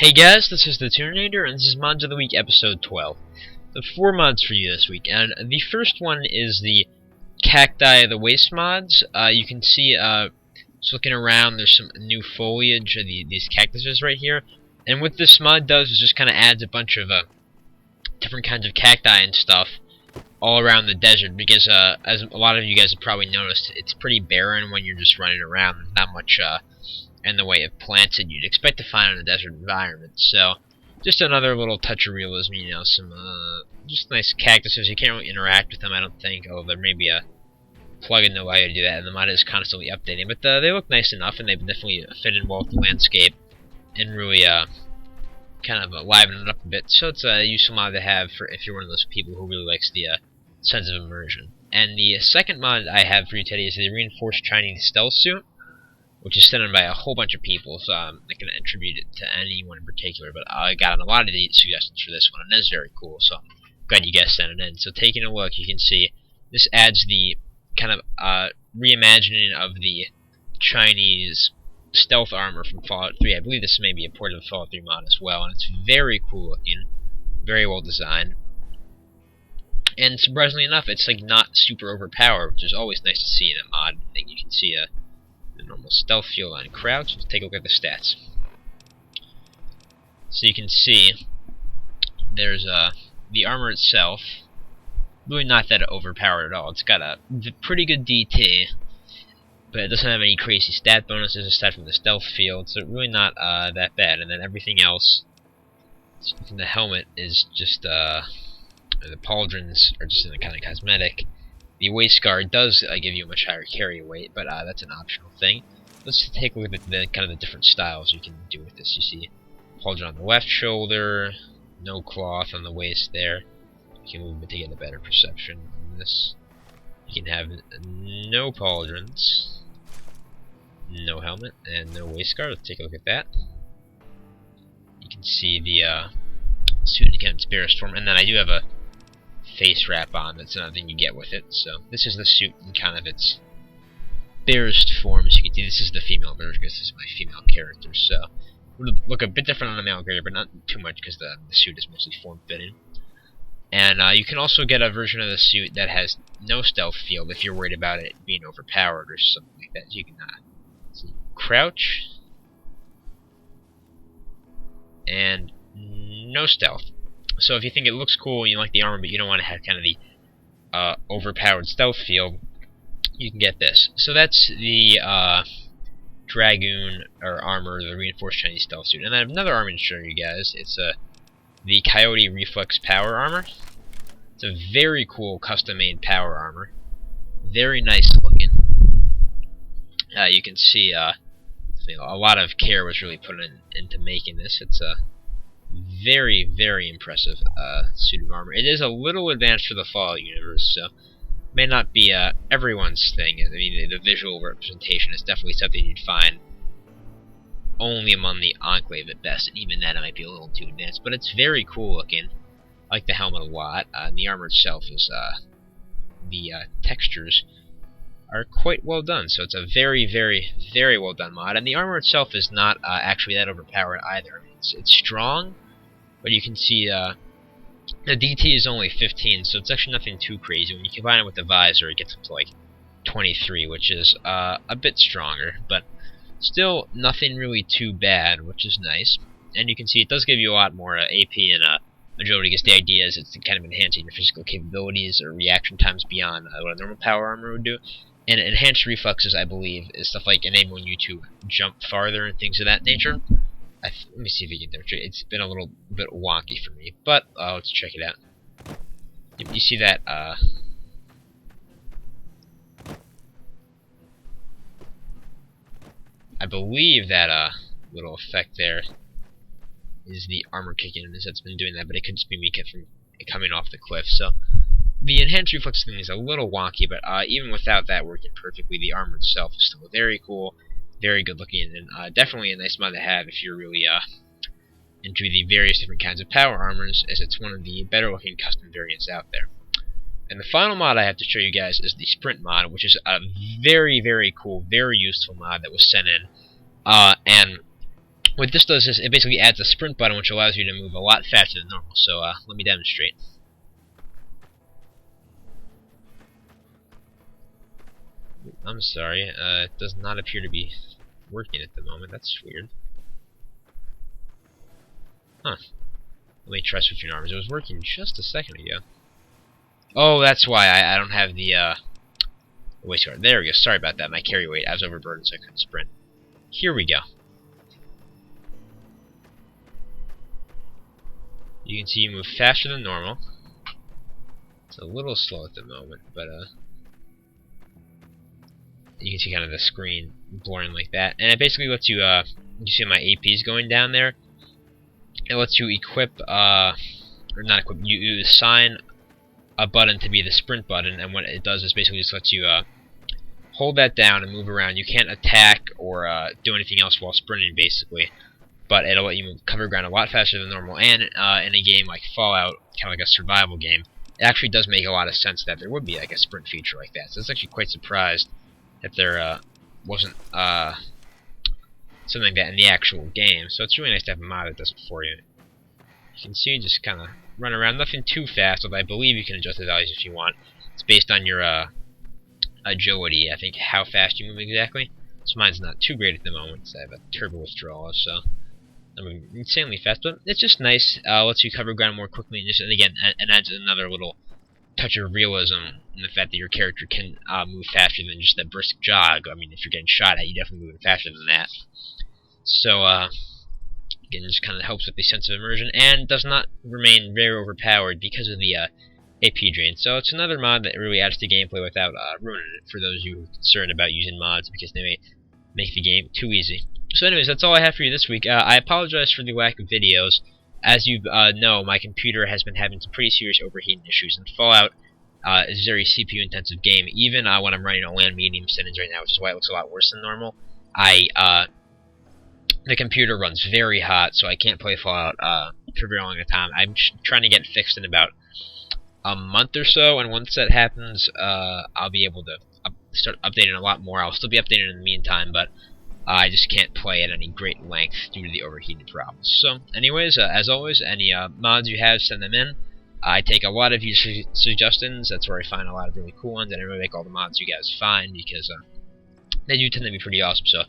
Hey guys, this is the Turnator, and this is Mods of the Week episode 12. The 4 mods for you this week, and the first one is the Cacti the Waste mods. You can see, just looking around, there's some new foliage of these cactuses right here. And what this mod does is just kind of adds a bunch of different kinds of cacti and stuff all around the desert, because as a lot of you guys have probably noticed, it's pretty barren when you're just running around. There's not much in the way of plants that you'd expect to find in a desert environment. So, just another little touch of realism, you know, some just nice cactuses. You can't really interact with them, I don't think, although there may be a plugin to allow you to do that, and the mod is constantly updating. But they look nice enough, and they've definitely fit in well with the landscape, and really kind of liven it up a bit. So it's a useful mod to have for if you're one of those people who really likes the sense of immersion. And the second mod I have for you today is the Reinforced Chinese Stealth Suit, which is sent in by a whole bunch of people, so I'm not going to attribute it to anyone in particular, but I got a lot of the suggestions for this one, and it's very cool, so I'm glad you guys sent it in. So taking a look, you can see this adds the kind of reimagining of the Chinese stealth armor from Fallout 3. I believe this may be a port of the Fallout 3 mod as well, and it's very cool looking, very well designed. And surprisingly enough, it's like not super overpowered, which is always nice to see in a mod thing. You can see the normal stealth field on crouch. Let's take a look at the stats. So you can see there's the armor itself, really not that overpowered at all. It's got a pretty good DT, but it doesn't have any crazy stat bonuses aside from the stealth field, so really not that bad. And then everything else in the helmet is just the pauldrons are just kind of cosmetic. The waist guard does give you a much higher carry weight, but that's an optional thing. Let's take a look at the kind of the different styles you can do with this. You see pauldron on the left shoulder, no cloth on the waist there. You can move it to get a better perception on this. You can have no pauldrons, no helmet, and no waist guard. Let's take a look at that. You can see the suit in its barest form, and then I do have a face wrap on. That's another thing you get with it. So this is the suit in kind of its barest form. As you can see, this is the female version because this is my female character. So it would look a bit different on the male character, but not too much because the suit is mostly form-fitting. And you can also get a version of the suit that has no stealth field if you're worried about it being overpowered or something like that. You can see, crouch and no stealth. So if you think it looks cool and you like the armor, but you don't want to have kind of the overpowered stealth field, you can get this. So that's the Dragoon or armor, the Reinforced Chinese Stealth Suit. And I have another armor to show you guys. It's the Coyote Reflex Power Armor. It's a very cool custom-made power armor. Very nice looking. You can see a lot of care was really put into making this. It's a very, very impressive suit of armor. It is a little advanced for the Fallout universe, so may not be everyone's thing. I mean, the visual representation is definitely something you'd find only among the Enclave at best, and even then it might be a little too advanced, but it's very cool looking. I like the helmet a lot, and the armor itself is, the textures are quite well done, so it's a very, very, very well done mod, and the armor itself is not actually that overpowered either. It's strong, but you can see the DT is only 15, so it's actually nothing too crazy. When you combine it with the visor, it gets up to like 23, which is a bit stronger, but still nothing really too bad, which is nice. And you can see it does give you a lot more AP and agility, because the idea is it's kind of enhancing your physical capabilities or reaction times beyond what a normal power armor would do. And enhanced reflexes, I believe, is stuff like enabling you to jump farther and things of that nature. Let me see if we can demonstrate. It's been a little bit wonky for me, but let's check it out. You see that I believe that little effect there is the armor kicking in, as it's been doing that, but it could just be me from coming off the cliff. So the enhanced reflex thing is a little wonky, but even without that working perfectly, the armor itself is still very cool, very good looking, and definitely a nice mod to have if you're really into the various different kinds of power armors, as it's one of the better looking custom variants out there. And the final mod I have to show you guys is the Sprint mod, which is a very, very cool, very useful mod that was sent in. And what this does is it basically adds a sprint button, which allows you to move a lot faster than normal. So let me demonstrate. I'm sorry, it does not appear to be working at the moment. That's weird. Huh. Let me try switching arms. It was working just a second ago. Oh, that's why I don't have the waist guard. There we go. Sorry about that. My carry weight. I was overburdened, so I couldn't sprint. Here we go. You can see you move faster than normal. It's a little slow at the moment, but you can see kind of the screen blurring like that, and it basically lets you. You see my APs going down there. It lets you equip, or not equip. You assign a button to be the sprint button, and what it does is basically just lets you hold that down and move around. You can't attack or do anything else while sprinting, basically. But it'll let you cover ground a lot faster than normal. And in a game like Fallout, kind of like a survival game, it actually does make a lot of sense that there would be like a sprint feature like that. So I was actually quite surprised that there wasn't something like that in the actual game. So it's really nice to have a mod that does it for you. You can see you just kind of run around, nothing too fast, although I believe you can adjust the values if you want. It's based on your agility, I think, how fast you move exactly. So mine's not too great at the moment, so I have a turbo withdrawal, so I mean, insanely fast, but it's just nice. Lets you cover ground more quickly, and again, and adds another little touch of realism in the fact that your character can move faster than just that brisk jog. I mean, if you're getting shot at, you definitely move faster than that. So, again, it just kind of helps with the sense of immersion, and does not remain very overpowered because of the AP drain. So it's another mod that really adds to gameplay without ruining it for those of you who are concerned about using mods, because they may make the game too easy. So anyways, that's all I have for you this week. I apologize for the lack of videos. As you know, my computer has been having some pretty serious overheating issues, and Fallout is a very CPU intensive game. Even when I'm running on medium settings right now, which is why it looks a lot worse than normal, the computer runs very hot, so I can't play Fallout for very long a time. I'm trying to get it fixed in about a month or so, and once that happens, I'll be able to start updating a lot more. I'll still be updating in the meantime, but I just can't play at any great length due to the overheating problems. So, anyways, as always, any mods you have, send them in. I take a lot of your suggestions. That's where I find a lot of really cool ones, and I really like all the mods you guys find, because they do tend to be pretty awesome. So,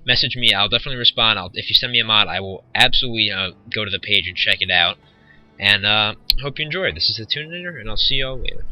message me. I'll definitely respond. If you send me a mod, I will absolutely go to the page and check it out. And hope you enjoyed. This is the Tuninator, and I'll see y'all later.